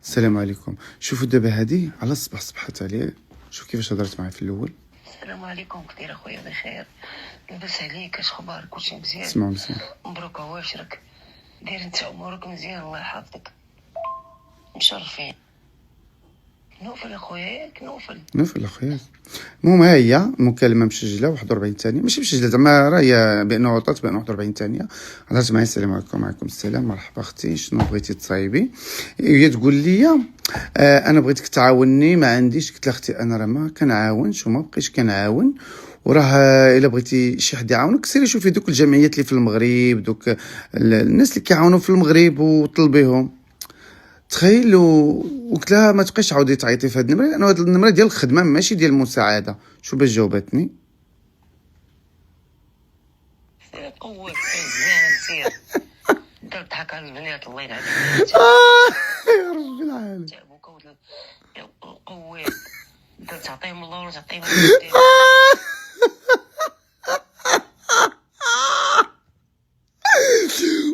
السلام عليكم. شوفوا دابا هادي على الصباح صبحت عليه. شوف كيفاش هضرت معايا في الاول. السلام عليكم، كثير اخويا بخير، لاباس عليك؟ اش اخبارك؟ كلشي مزيان؟ اسمعوا مزيان. مبروك عواشرك، داير انت امورك مزيان؟ الله يحفظك، مشرفين. نوفل اخويا، ياك نوفل اخويا. المهم ها هي المكالمه مسجله 41 ثانيه، ماشي مسجله زعما راهي بانه عطات بانه 41 ثانيه. هضرت معايا السلام عليكم. وعليكم السلام، مرحبا اختي، شنو بغيتي تصايبي؟ هي تقول لي انا بغيتك تعاوني، ما عنديش. قلت لها اختي انا راه ما كنعاونش وما بقيتش كنعاون، وراه الا بغيتي شي حد يعاونك سيري شوفي دوك الجمعيات اللي في المغرب، دوك الناس اللي كيعاونوا في المغرب وطلبيهم. تخيل وقلت لها ما تبقيش تعاودي تعيطي في هذه النمره، لانه هذه النمره ديال الخدمه ماشي ديال المساعده. شو باش جاوبتني؟ قوة مزيان سير، انت تضحك على البنات الله يلعن يا رب العالمين. تعبوك قوة، انت تعطيهم الله ولا تعطيهم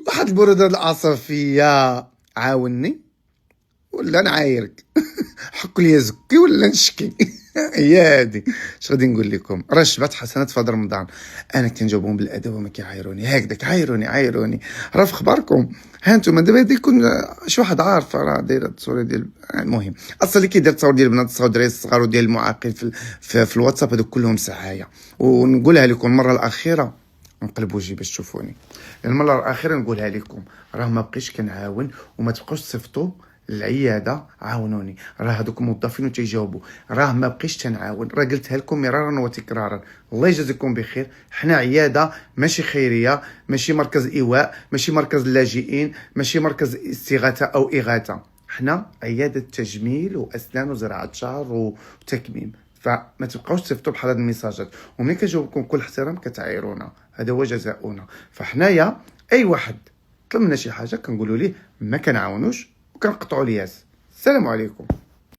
واحد البرودة العصافية، عاوني ولا نعايرك؟ حك لي زكي ولا نشكي؟ هي هادي. اش غادي نقول لكم؟ راه شبعت حسنات في هذا رمضان، انا كنجاوبهم بالادب وما كيعايروني هكذاك. عايروني راه في خباركم. ها انتم دابا غادي يكون شي واحد عارف راه دايره التصويره ديال المهم اصلا اللي كيدير التصاور ديال البنات الصغار الصغار وديال المعاقين في الواتساب، هذوك كلهم سعايه. ونقولها لكم المره الاخيره، نقلبوا وجهي باش تشوفوني. المره الاخيره نقولها لكم، راه ما بقيتش كنعاون، وما تبقاوش تصيفطوا العياده عاونوني. راه هذوك الموظفين وتيجاوبوا، راه ما بقيتش تنعاون. راه قلتها لكم مرارا وتكرارا. الله يجازيكم بخير. حنا عياده ماشي خيريه، ماشي مركز ايواء، ماشي مركز اللاجئين، ماشي مركز استغاثه او اغاثه. حنا عياده تجميل واسنان وزراعه شعر وتكميم. فما تبقاوش تصيفطوا بحال هاد الميساجات، وملي كنجاوبكم كل احترام كتعايرونا، هذا هو جزاؤنا. فحنايا اي واحد طلب منا شي حاجه كنقولوا ليه ما كنعاونوش وكنقطعوا الياس. السلام عليكم.